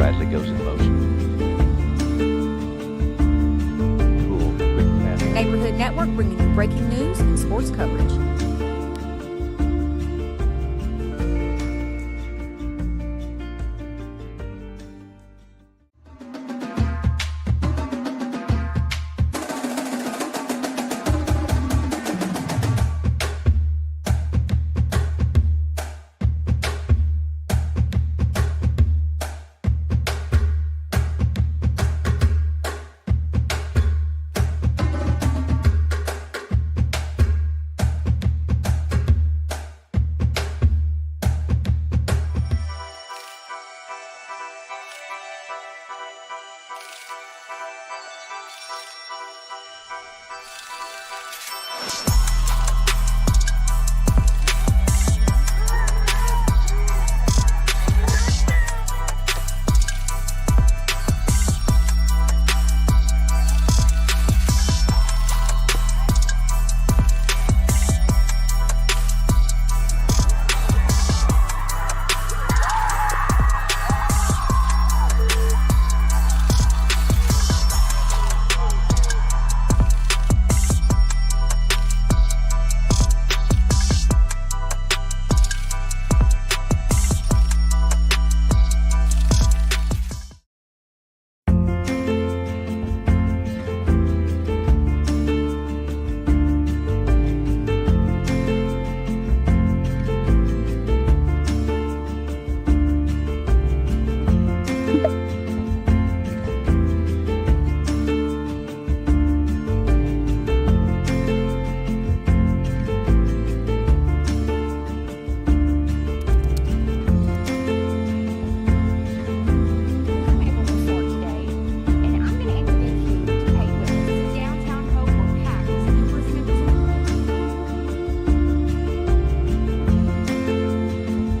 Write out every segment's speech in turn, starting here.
Bradley goes in motion. Cool, quick pass. Neighborhood Network bringing you breaking news and sports coverage.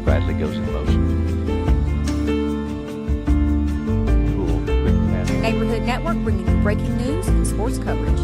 Bradley goes in motion. Cool, quick pass. Neighborhood Network bringing you breaking news and sports coverage.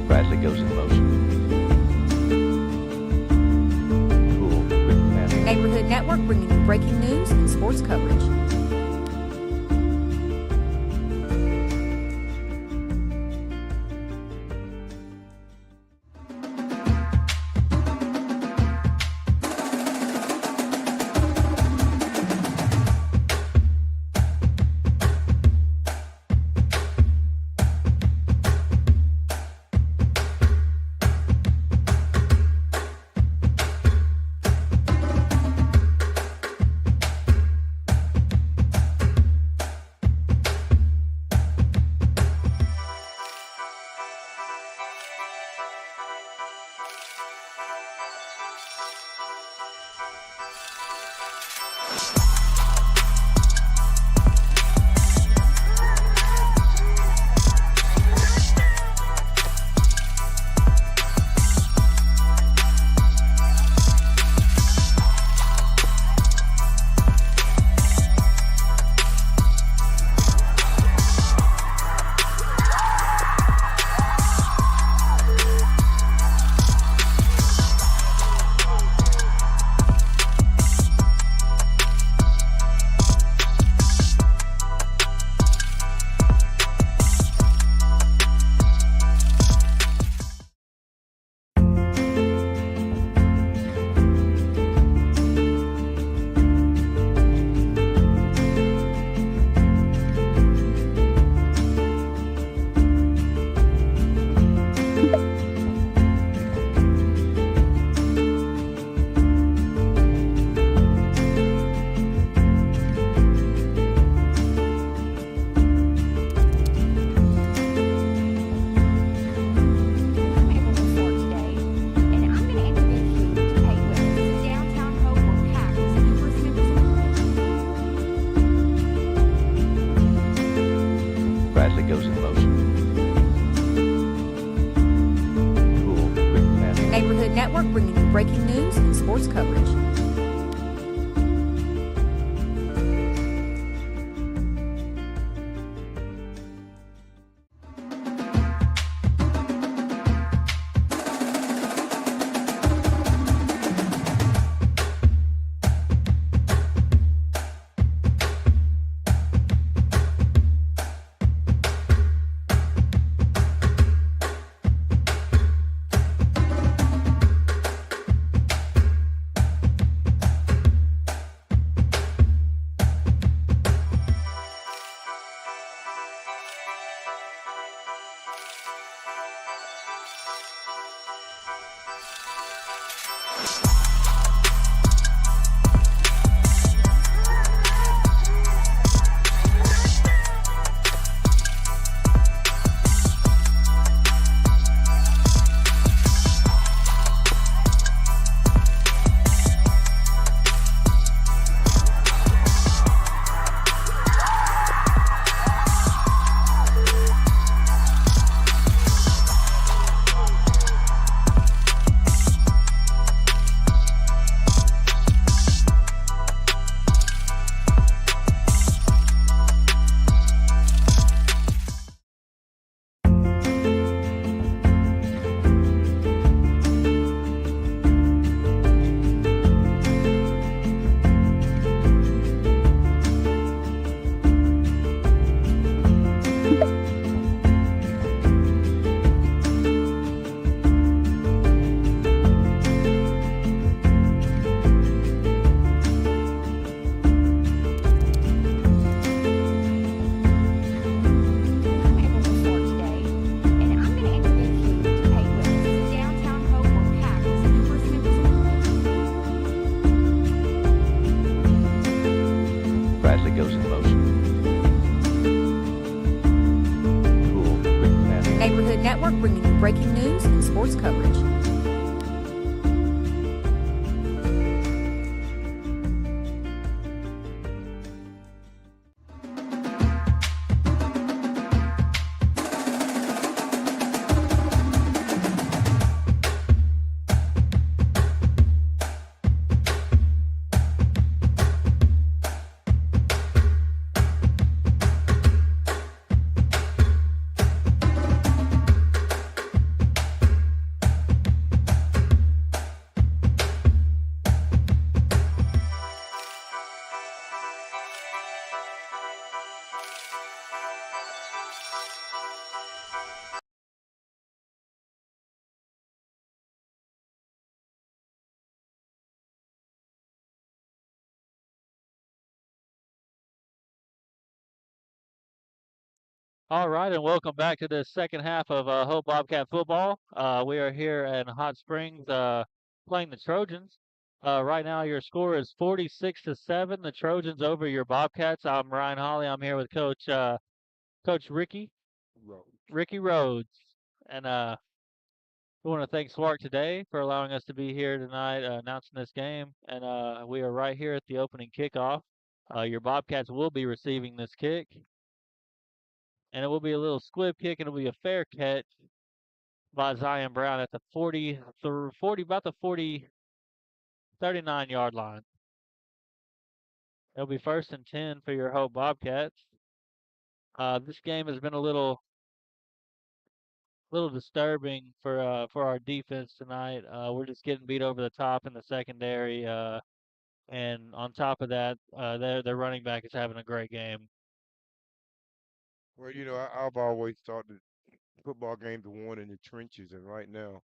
Bradley goes in motion. Cool, quick pass. Neighborhood Network bringing you breaking news and sports coverage. Bradley goes in motion. Cool, quick passing. Neighborhood Network bringing you breaking news and sports coverage. All right, and welcome back to the second half of Hope Bobcat football. We are here in Hot Springs playing the Trojans. Right now, your score is 46-7. The Trojans over your Bobcats. I'm Ryan Holly. I'm here with Coach Ricky Rhodes, and we want to thank Swark today for allowing us to be here tonight announcing this game. And we are right here at the opening kickoff. Your Bobcats will be receiving this kick, and it will be a little squib kick, and it'll be a fair catch by Zion Brown at the 39-yard line. It'll be 1st and 10 for your Hope Bobcats. This game has been a little disturbing for our defense tonight. We're just getting beat over the top in the secondary, and on top of that, their running back is having a great game. Well, I've always thought that football games are won in the trenches, and right now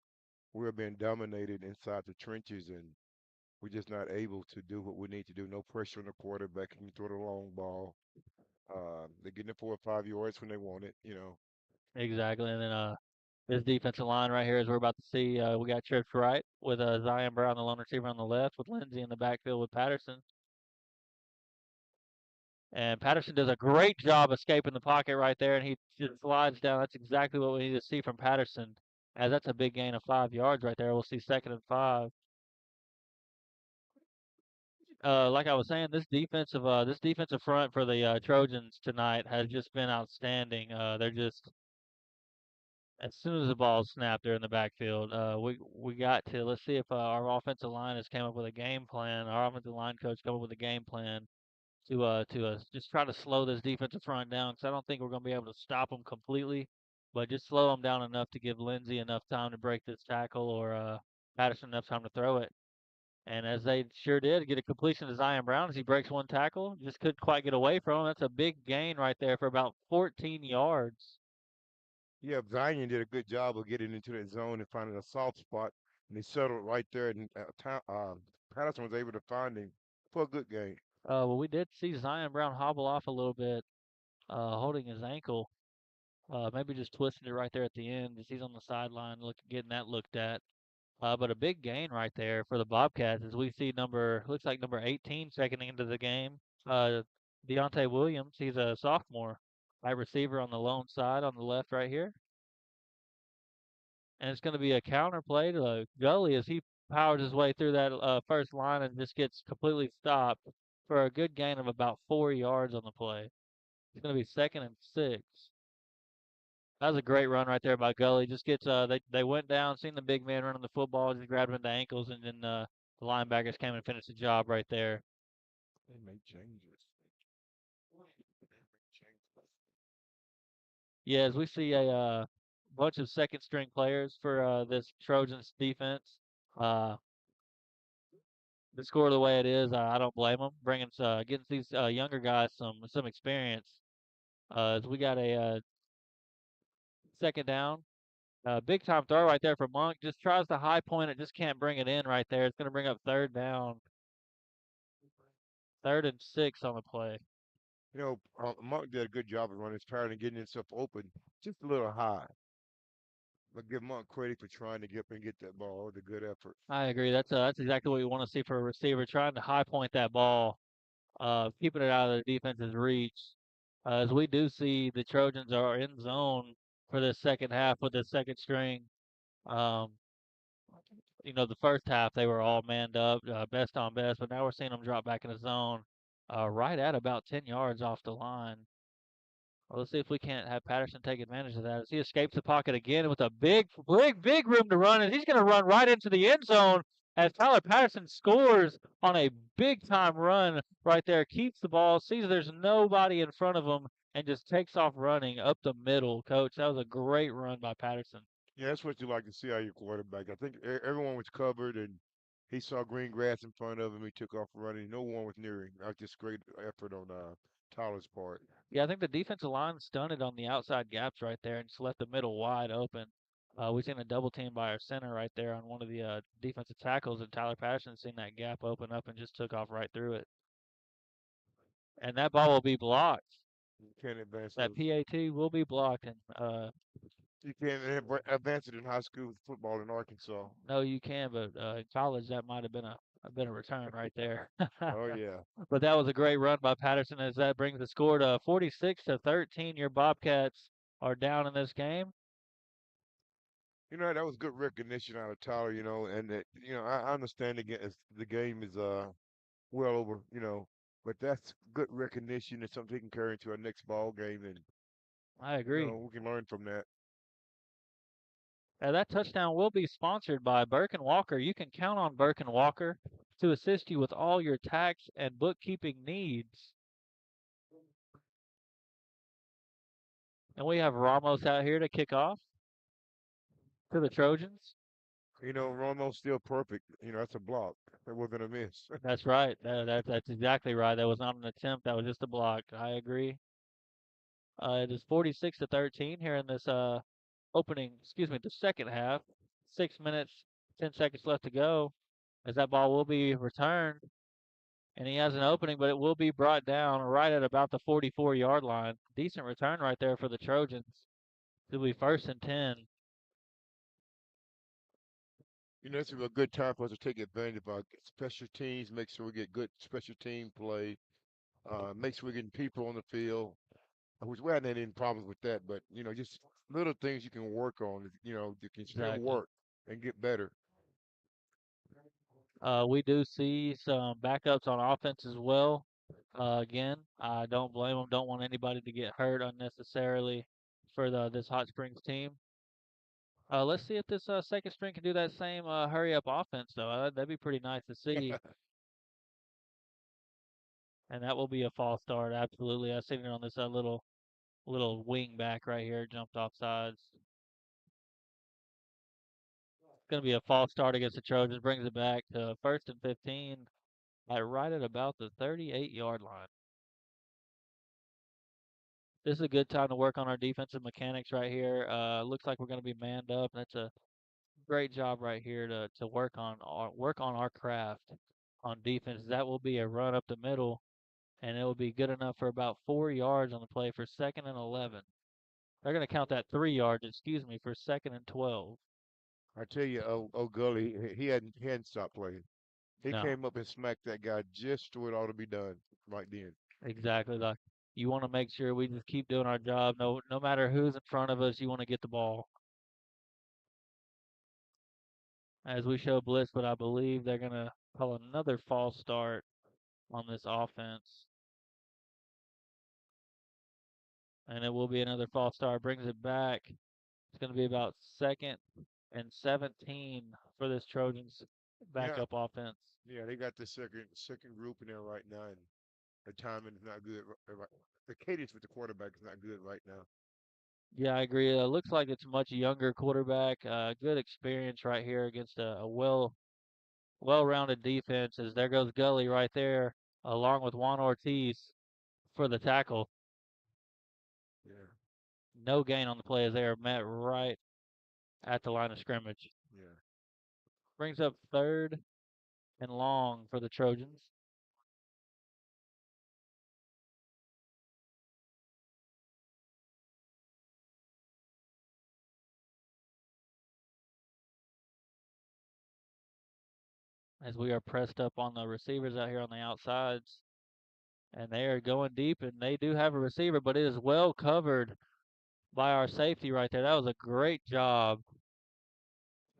we're being dominated inside the trenches, and we're just not able to do what we need to do. No pressure on the quarterback, can throw the long ball. They're getting it 4 or 5 yards when they want it. Exactly, and then this defensive line right here, as we're about to see, we got tripped right with Zion Brown, the lone receiver on the left, with Lindsey in the backfield with Patterson. And Patterson does a great job escaping the pocket right there, and he just slides down. That's exactly what we need to see from Patterson, as that's a big gain of 5 yards right there. We'll see 2nd and 5. Like I was saying, this defensive front for the Trojans tonight has just been outstanding. They're just as soon as the ball's snapped, they're in the backfield. We got to let's see if our offensive line has came up with a game plan. Our offensive line coach come up with a game plan to just try to slow this defensive front down, because I don't think we're going to be able to stop them completely, but just slow them down enough to give Lindsey enough time to break this tackle, or Patterson enough time to throw it. And as they sure did, get a completion to Zion Brown as he breaks one tackle, just couldn't quite get away from him. That's a big gain right there for about 14 yards. Yeah, Zion did a good job of getting into that zone and finding a soft spot, and he settled right there, and Patterson was able to find him for a good game. Well, we did see Zion Brown hobble off a little bit, holding his ankle. Maybe just twisting it right there at the end as he's on the sideline getting that looked at. But a big gain right there for the Bobcats as we see looks like number 18 checking into the game. Deontay Williams, he's a sophomore, wide receiver on the lone side on the left right here. And it's going to be a counter play to Gully as he powers his way through that first line and just gets completely stopped for a good gain of about 4 yards on the play. It's going to be 2nd and 6. That was a great run right there by Gully. Just gets they went down, seen the big man running the football, just grabbed him at the ankles, and then the linebackers came and finished the job right there. They made changes. Yeah, as we see a bunch of second string players for this Trojans defense. The score the way it is, I don't blame them. Getting these younger guys some experience. As we got a 2nd down. Big time throw right there for Monk. Just tries to high point it, just can't bring it in right there. It's going to bring up 3rd down. 3rd and 6 on the play. Monk did a good job of running his power and getting himself open, just a little high. But give Monk credit for trying to get up and get that ball. It was a good effort. I agree. That's exactly what you want to see for a receiver, trying to high point that ball. keeping it out of the defense's reach. As we do see the Trojans are in zone for the second half with the second string. Um, the first half they were all manned up, best on best, but now we're seeing them drop back in the zone, right at about 10 yards off the line. Well, let's see if we can't have Patterson take advantage of that. As he escapes the pocket again with a big room to run, and he's going to run right into the end zone as Tyler Patterson scores on a big time run right there. Keeps the ball, sees there's nobody in front of him, and just takes off running up the middle. Coach, that was a great run by Patterson. Yeah, that's what you like to see out of your quarterback. I think everyone was covered, and he saw green grass in front of him. He took off running. No one was near him. That was just great effort on Tyler's part. Yeah, I think the defensive line stunted on the outside gaps right there and just left the middle wide open. We've seen a double team by our center right there on one of the defensive tackles, and Tyler Patterson seen that gap open up and just took off right through it. And that ball will be blocked. You can't advance That those. PAT will be blocked, and You can't advance it in high school football in Arkansas. no, you can, but in college that might have been a return right there. Oh yeah. But that was a great run by Patterson, as that brings the score to 46-13. Your Bobcats are down in this game. That was good recognition out of Tyler. And that I understand the game is well over. But that's good recognition and something he can carry into our next ball game, and I agree. we can learn from that. That touchdown will be sponsored by Burke and Walker. You can count on Burke and Walker to assist you with all your tax and bookkeeping needs. And we have Ramos out here to kick off to the Trojans. Romo's still perfect. That's a block that we're gonna miss. That's right. That's exactly right. That was not an attempt. That was just a block. I agree. It is 46-13 here in this the second half. 6 minutes, 10 seconds left to go. As that ball will be returned, and he has an opening, but it will be brought down right at about the 44-yard line. Decent return right there for the Trojans. It'll be 1st and 10. It's a good time for us to take advantage of our special teams. Make sure we get good special team play. Make sure we're getting people on the field. Which we hadn't had any problems with that, but just little things you can work on. You can still Exactly. work and get better. We do see some backups on offense as well. Again, I don't blame them. Don't want anybody to get hurt unnecessarily for this Hot Springs team. Let's see if this second string can do that same hurry up offense, though. That'd be pretty nice to see. And that will be a false start. Absolutely. I've seen it on this little wing back right here, jumped off sides. It's going to be a false start against the Trojans. Brings it back to 1st and 15, right at about the 38-yard line. This is a good time to work on our defensive mechanics right here. Looks like we're going to be manned up. That's a great job right here to work on our craft on defense. That will be a run up the middle, and it will be good enough for about 4 yards on the play for 2nd and 11. They're going to count that 3 yards, excuse me, for 2nd and 12. I tell you, Gully, he hadn't stopped playing. He No, came up and smacked that guy just where it ought to be done right then. exactly. Like, you want to make sure we just keep doing our job. No matter who's in front of us, you want to get the ball. As we show blitz, but I believe they're going to call another false start on this offense. And it will be another false start. Brings it back. It's going to be about 2nd and 17 for this Trojans Yeah, backup offense. yeah, they got the second group in there right now, and the timing is not good. The cadence with the quarterback is not good right now. Yeah, I agree. Looks like it's a much younger quarterback. Good experience right here against a well-rounded defense. As there goes Gully right there, along with Juan Ortiz for the tackle. Yeah, No gain on the play as they are met right at the line of scrimmage. yeah. Brings up 3rd and long for the Trojans. As we are pressed up on the receivers out here on the outsides. And they are going deep, and they do have a receiver, but it is well covered by our safety right there. That was a great job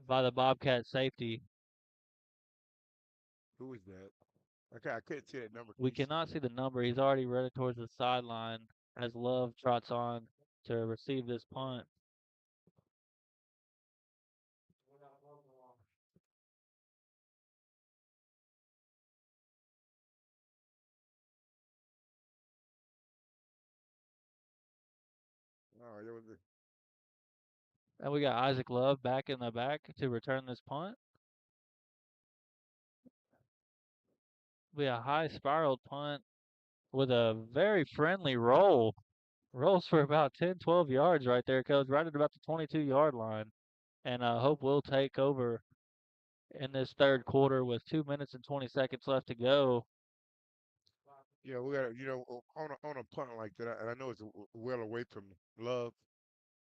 by the Bobcat safety. Who is that? Okay, I couldn't see that number. Can We you cannot see the number. He's already running towards the sideline as Love trots on to receive this punt. Oh, there was a, And we got Isaac Love back in the back to return this punt. We a high spiraled punt with a very friendly roll. Rolls for about 10, 12 yards right there, Coach, right at about the 22-yard line. And Hope will take over in this third quarter with 2 minutes and 20 seconds left to go. yeah, we got on a punt like that, and I know it's well away from Love,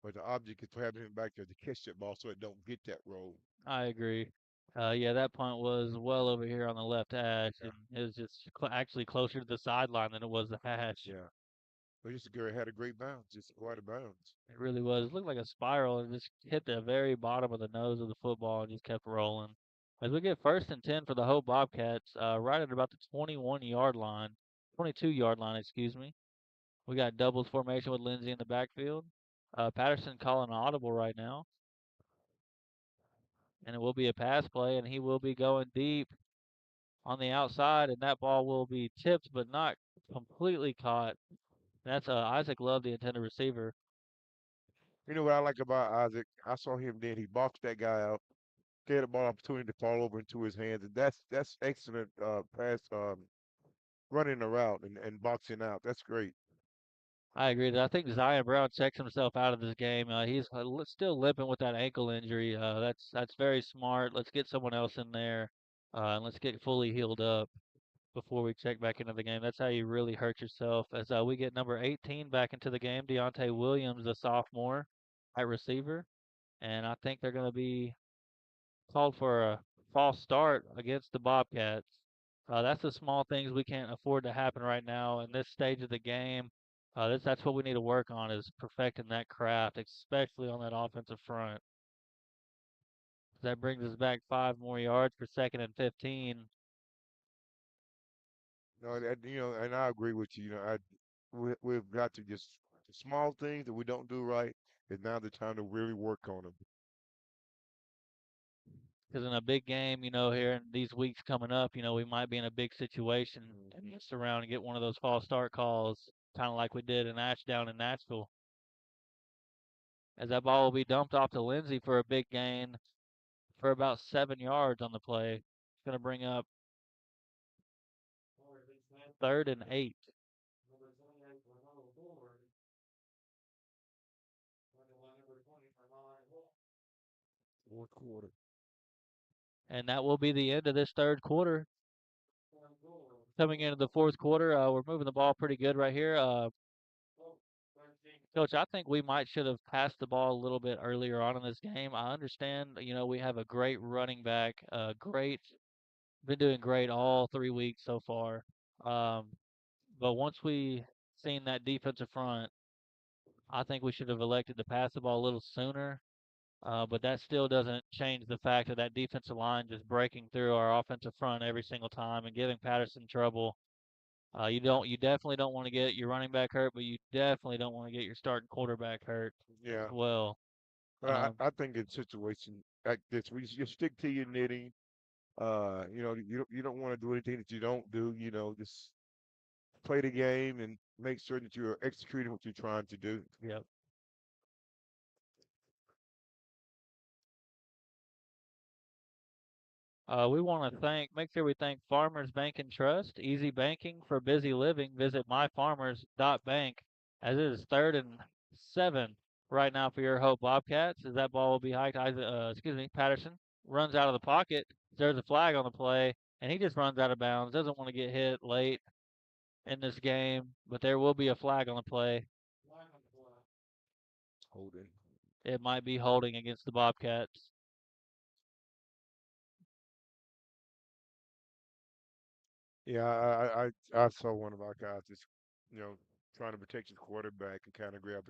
but the object is to have him back there to catch that ball so it don't get that roll. I agree. Yeah, that punt was well over here on the left hash, Yeah, and it was just actually closer to the sideline than it was the hash. yeah. But just had a great bounce, just quite a bounce. It really was. It looked like a spiral and just hit the very bottom of the nose of the football and just kept rolling. As we get first and 10 for the Hope Bobcats, right at about the 21-yard line, 22-yard line, excuse me. We got doubles formation with Lindsay in the backfield. Patterson calling an audible right now, and it will be a pass play, and he will be going deep on the outside, and that ball will be tipped but not completely caught. That's Isaac Love, the intended receiver. You know what I like about Isaac? I saw him then. He boxed that guy out, gave the ball opportunity to fall over into his hands, and that's excellent pass running the route and boxing out. That's great. I agree. I think Zion Brown checks himself out of this game. He's still limping with that ankle injury. That's very smart. Let's get someone else in there, and let's get fully healed up before we check back into the game. That's how you really hurt yourself. As we get number 18 back into the game, Deontay Williams, a sophomore at receiver, and I think they're going to be called for a false start against the Bobcats. That's the small things we can't afford to happen right now in this stage of the game. That's what we need to work on is perfecting that craft, especially on that offensive front. That brings us back 5 more yards for second and 15. No, and I agree with you. We've got to just the small things that we don't do right is now the time to really work on them. Because in a big game, here in these weeks coming up, we might be in a big situation and mess around and get one of those false start calls, kind of like we did in Ashdown in Nashville. As that ball will be dumped off to Lindsay for a big gain for about 7 yards on the play. It's going to bring up third and 8. Fourth quarter. And that will be the end of this third quarter. Coming into the fourth quarter, we're moving the ball pretty good right here. Coach, I think we might should have passed the ball a little bit earlier on in this game. I understand, we have a great running back, been doing great all 3 weeks so far. Um, but once we seen that defensive front, I think we should have elected to pass the ball a little sooner. But that still doesn't change the fact that that defensive line just breaking through our offensive front every single time and giving Patterson trouble. You definitely don't want to get your running back hurt, but you definitely don't want to get your starting quarterback hurt Yeah. as well. But Um, I think in situations like this, we just stick to your knitting. You don't want to do anything that you don't do. Just play the game and make sure that you're executing what you're trying to do. yep. We want to make sure we thank Farmers Bank and Trust, easy banking for busy living. Visit myfarmers.bank as it is third and 7 right now for your Hope Bobcats. As that ball will be hiked, Patterson runs out of the pocket. There's a flag on the play, and he just runs out of bounds. Doesn't want to get hit late in this game, but there will be a flag on the play. Holding. It might be holding against the Bobcats. Yeah, I saw one of our guys just, you know, trying to protect his quarterback and kind of grab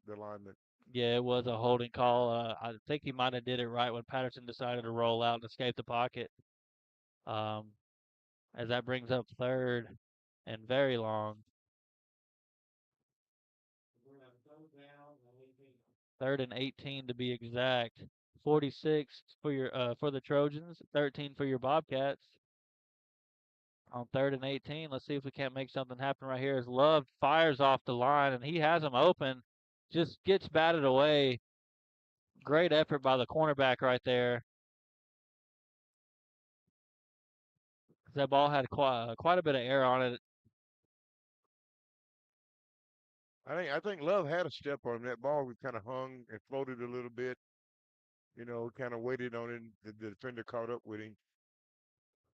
the lineman. Yeah, it was a holding call. I think he might have did it right when Patterson decided to roll out and escape the pocket. Um, as that brings up third and very long. Third and 18 to be exact. 46 for your for the Trojans, 13 for your Bobcats. On third and 18, let's see if we can't make something happen right here. As Love fires off the line and he has him open, just gets batted away. Great effort by the cornerback right there. That ball had quite a bit of air on it. I think Love had a step on him. That ball was kind of hung and floated a little bit. You know, kind of waited on it. The defender caught up with him.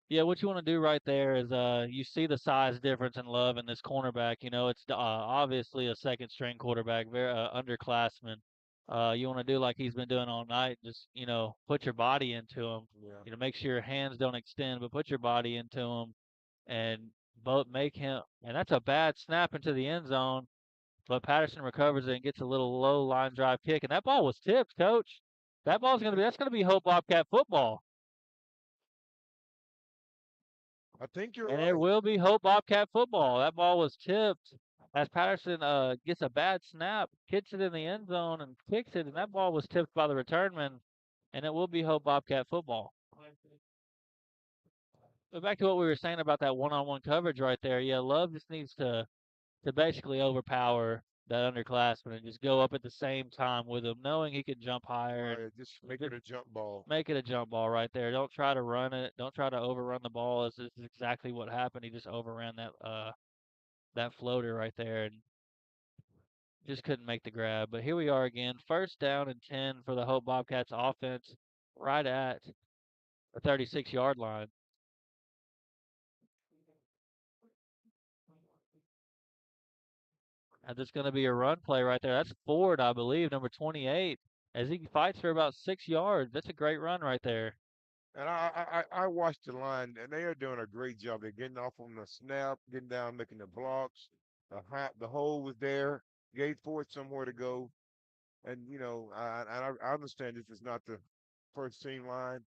Yeah, what you want to do right there is you see the size difference in Love and this cornerback. You know, it's obviously a second string quarterback, very underclassman. You want to do like he's been doing all night, just put your body into him. Yeah. Make sure your hands don't extend, but put your body into him and both make him. And that's a bad snap into the end zone, but Patterson recovers it and gets a little low line drive kick, and that ball was tipped, Coach. That's gonna be Hope Bobcat football. I think you're And it right. will be Hope Bobcat football. That ball was tipped as Patterson gets a bad snap, kicks it in the end zone, and kicks it, and that ball was tipped by the returnman, and it will be Hope Bobcat football. But back to what we were saying about that one-on-one coverage right there. Yeah, Love just needs to basically overpower that underclassman and just go up at the same time with him, knowing he can jump higher and Right. Just make just it a jump ball. make it a jump ball right there. Don't try to run it. Don't try to overrun the ball. This is exactly what happened. He just overran that floater right there and just couldn't make the grab. But here we are again, first down and 10 for the Hope Bobcats offense, right at the 36-yard line. And it's going to be a run play right there. That's Ford, I believe, number 28, as he fights for about 6 yards. That's a great run right there. And I watched the line, and they are doing a great job. They're getting off on the snap, getting down, making the blocks. The hole was there, gave Ford somewhere to go. And I understand this is not the first team line,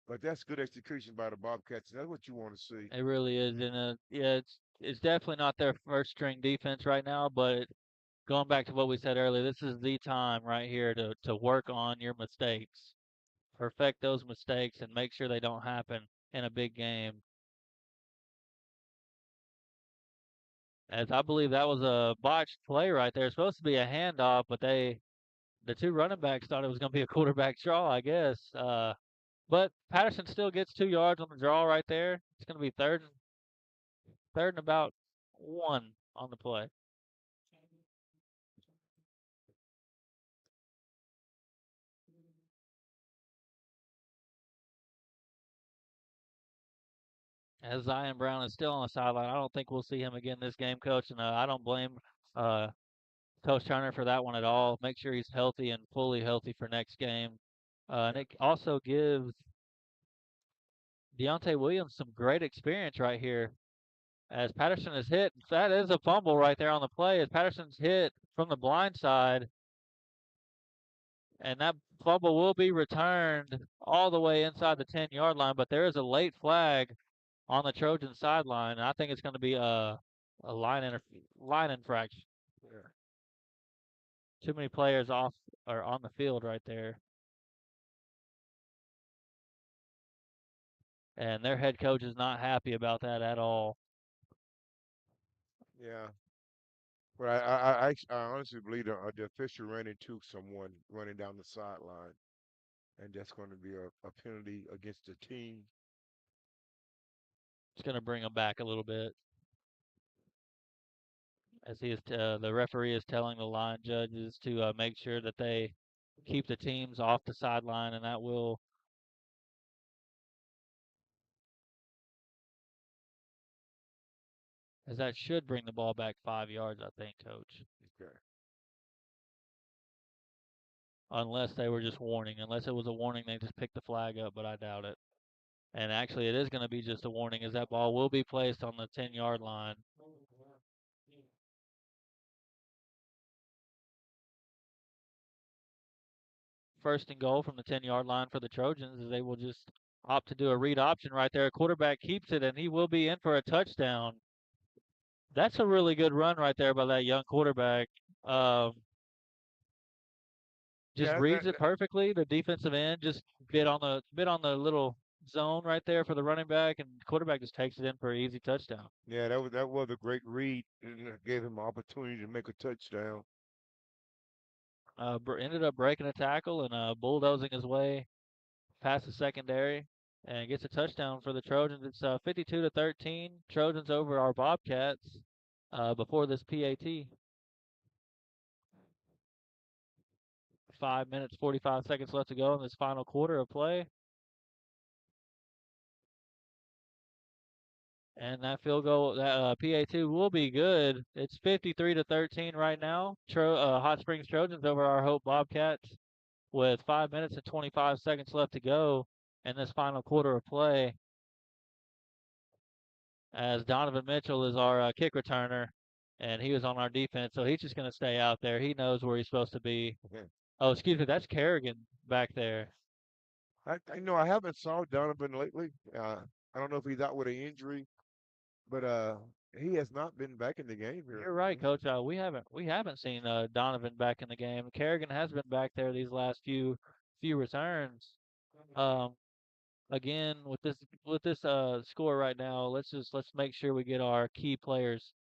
but that's good execution by the Bobcats. That's what you want to see. It really is. And yeah, it's definitely not their first string defense right now, but going back to what we said earlier, this is the time right here to work on your mistakes. Perfect those mistakes and make sure they don't happen in a big game. As I believe that was a botched play right there. It's supposed to be a handoff, but the two running backs thought it was going to be a quarterback draw, I guess. But Patterson still gets 2 yards on the draw right there. It's going to be third and about one on the play. As Zion Brown is still on the sideline, I don't think we'll see him again this game, Coach. And I don't blame uh, Coach Turner for that one at all. Make sure he's healthy and fully healthy for next game. And it also gives Deontay Williams some great experience right here as Patterson is hit. That is a fumble right there on the play as Patterson's hit from the blind side. And that fumble will be returned all the way inside the 10-yard line, but there is a late flag on the Trojan sideline. And I think it's going to be a line infraction. Yeah. Too many players off or on the field right there. And their head coach is not happy about that at all. Yeah. But I honestly believe the official ran into someone running down the sideline, and that's going to be a penalty against the team. It's going to bring them back a little bit as the referee is telling the line judges to make sure that they keep the teams off the sideline, and that will, as that should bring the ball back 5 yards, I think, Coach. Okay. Unless they were just warning. Unless it was a warning, they just picked the flag up, but I doubt it. And actually, it is going to be just a warning as that ball will be placed on the 10-yard line. First and goal from the 10-yard line for the Trojans as they will just opt to do a read option right there. Quarterback keeps it, and he will be in for a touchdown. That's a really good run right there by that young quarterback. Um, just Yeah, reads it perfectly. The defensive end just bit on the little zone right there for the running back, and quarterback just takes it in for an easy touchdown. yeah, that was a great read, and it gave him an opportunity to make a touchdown. Ended up breaking a tackle and bulldozing his way past the secondary and gets a touchdown for the Trojans. It's 52-13. Trojans over our Bobcats before this PAT. 5 minutes, 45 seconds left to go in this final quarter of play. And that field goal, that PA2 will be good. It's 53-13 right now. Hot Springs Trojans over our Hope Bobcats with 5 minutes and 25 seconds left to go in this final quarter of play. As Donovan Mitchell is our kick returner, and he was on our defense, so he's just going to stay out there. He knows where he's supposed to be. Oh, excuse me, that's Kerrigan back there. I know I haven't saw Donovan lately. I don't know if he's out with an injury, but he has not been back in the game here. You're right, Coach. We haven't seen Donovan back in the game. Kerrigan has been back there these last few returns. Um, again with this score right now, let's make sure we get our key players,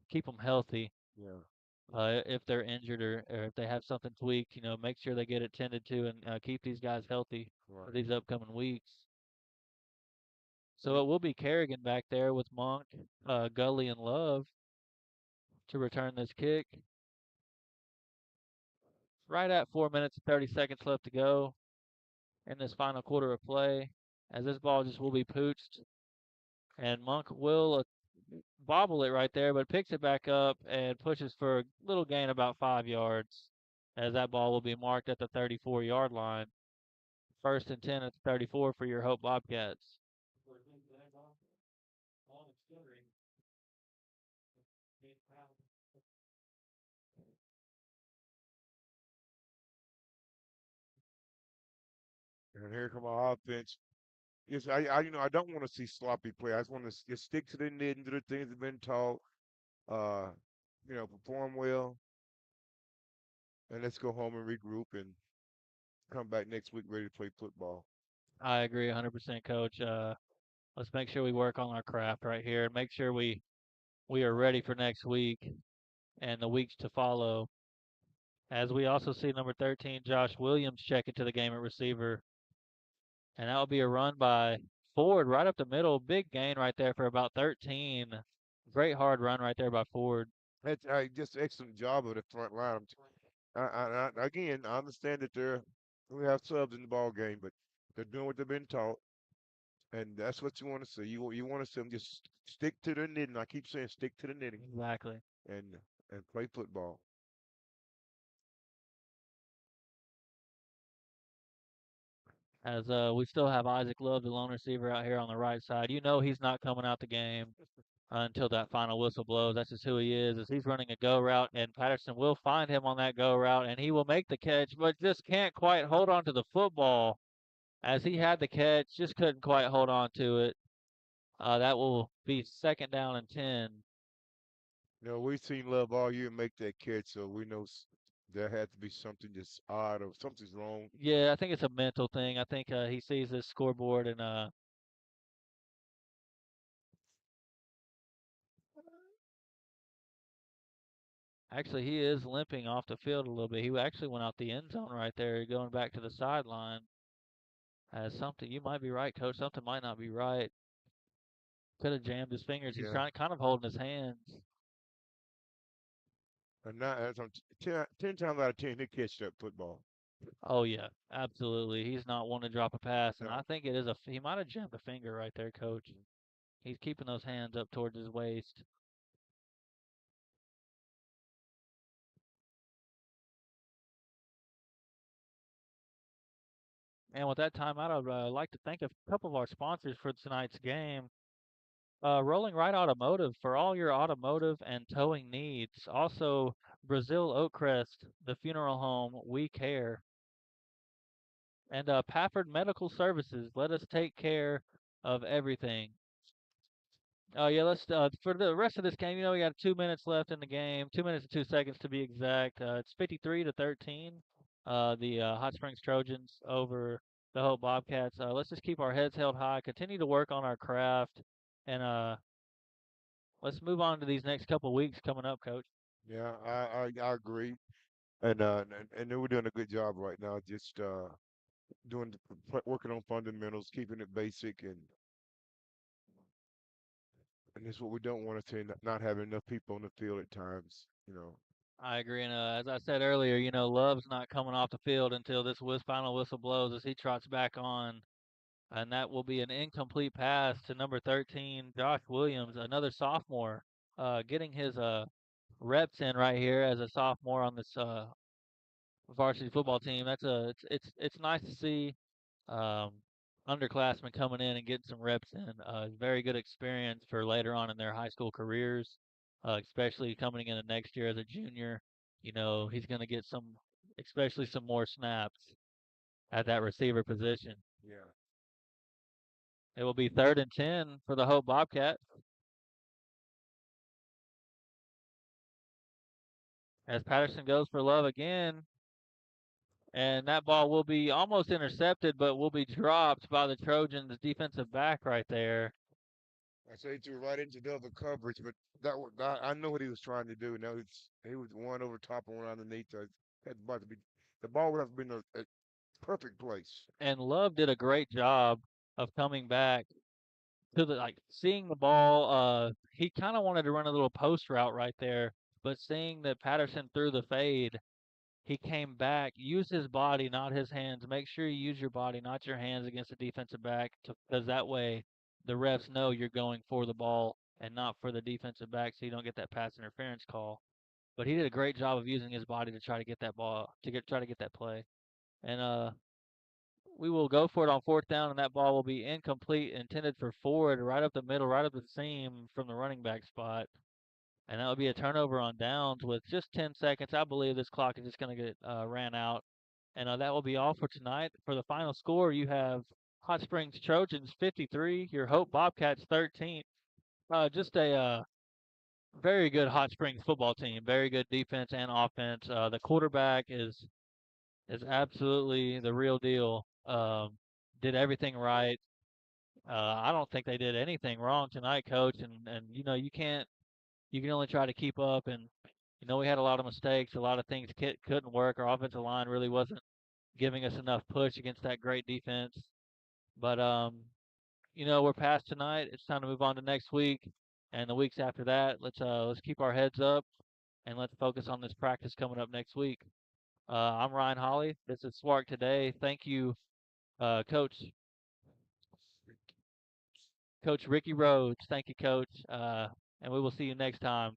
keep them healthy. Yeah, If they're injured or if they have something tweaked, make sure they get it tended to and keep these guys healthy for right. these upcoming weeks. So it will be Kerrigan back there with Monk, Gully, and Love to return this kick. Right at 4 minutes and 30 seconds left to go in this final quarter of play, as this ball just will be pooched. And Monk will bobble it right there, but picks it back up and pushes for a little gain about 5 yards, as that ball will be marked at the 34-yard line. First and 10 at the 34 for your Hope Bobcats. And here come our offense. Yes, I don't want to see sloppy play. I just want to just stick to the knitting, to the things that have been taught. Uh, perform well, and let's go home and regroup and come back next week ready to play football. I agree 100%, Coach. Let's make sure we work on our craft right here and make sure we are ready for next week and the weeks to follow. As we also see number 13, Josh Williams, check into the game at receiver. And that will be a run by Ford right up the middle. Big gain right there for about 13. Great hard run right there by Ford. That's just excellent job of the front line. Again, I understand that we have subs in the ball game, but they're doing what they've been taught, and that's what you want to see. You want to see them just stick to their knitting. I keep saying stick to the knitting Exactly. and play football. As we still have Isaac Love, the lone receiver, out here on the right side. He's not coming out the game until that final whistle blows. That's just who he is. As he's running a go route, and Patterson will find him on that go route, and he will make the catch, but just can't quite hold on to the football. As he had the catch, just couldn't quite hold on to it. That will be second down and 10. We've seen Love all year make that catch, so we know there had to be something just odd or something's wrong. Yeah, I think it's a mental thing. I think he sees this scoreboard and actually he is limping off the field a little bit. He actually went out the end zone right there, going back to the sideline. As something, you might be right, Coach. Something might not be right. Could have jammed his fingers. He's Yeah, kind of holding his hands. and now as I'm 10 times out of 10 he catch that football. Oh yeah, absolutely. He's not one to drop a pass, and I No, think he might have jammed a finger right there, Coach. He's keeping those hands up towards his waist. And with that timeout, I'd like to thank a couple of our sponsors for tonight's game. Rolling Right Automotive for all your automotive and towing needs. Also, Brazil Oakcrest, the funeral home, we care. And Pafford Medical Services, let us take care of everything. Oh yeah, let's for the rest of this game. We got 2 minutes left in the game, 2 minutes and 2 seconds to be exact. It's 53-13. The Hot Springs Trojans over the Hope Bobcats. Let's just keep our heads held high, continue to work on our craft, and let's move on to these next couple weeks coming up, Coach. Yeah, I agree, and they were doing a good job right now, just doing working on fundamentals, keeping it basic, and that's what we don't want to see, not having enough people on the field at times, you know. I agree, and as I said earlier, Love's not coming off the field until this final whistle blows as he trots back on, and that will be an incomplete pass to number 13, Josh Williams, another sophomore, getting his reps in right here as a sophomore on this varsity football team. It's nice to see um, underclassmen coming in and getting some reps in. Very good experience for later on in their high school careers, especially coming into next year as a junior. He's going to get especially some more snaps at that receiver position. Yeah. It will be 3rd and 10 for the Hope Bobcats as Patterson goes for Love again. And that ball will be almost intercepted, but will be dropped by the Trojans defensive back right there. I say he threw right into the other coverage, but I know what he was trying to do. Now he was one over top and one underneath. Had about to be the ball would have been a perfect place. And Love did a great job of coming back to seeing the ball. He kind of wanted to run a little post route right there, but seeing that Patterson threw the fade, he came back, used his body, not his hands. Make sure you use your body, not your hands against the defensive back, because that way the refs know you're going for the ball and not for the defensive back, so you don't get that pass interference call. But he did a great job of using his body to try to get that ball, try to get that play. And we will go for it on 4th down, and that ball will be incomplete, intended for Ford, right up the middle, right up the seam from the running back spot. And that would be a turnover on downs with just 10 seconds. I believe this clock is just going to get ran out. And that will be all for tonight. For the final score, you have Hot Springs Trojans 53, your Hope Bobcats 13. Just a very good Hot Springs football team. Very good defense and offense. The quarterback is absolutely the real deal. Did everything right. I don't think they did anything wrong tonight, Coach. And you can only try to keep up. And we had a lot of mistakes, a lot of things couldn't work. Our offensive line really wasn't giving us enough push against that great defense. But we're past tonight. It's time to move on to next week and the weeks after that. Let's keep our heads up and let's focus on this practice coming up next week. I'm Ryan Holly. This is Swark today. Thank you, Coach Ricky Rhodes. Thank you, Coach. And we will see you next time.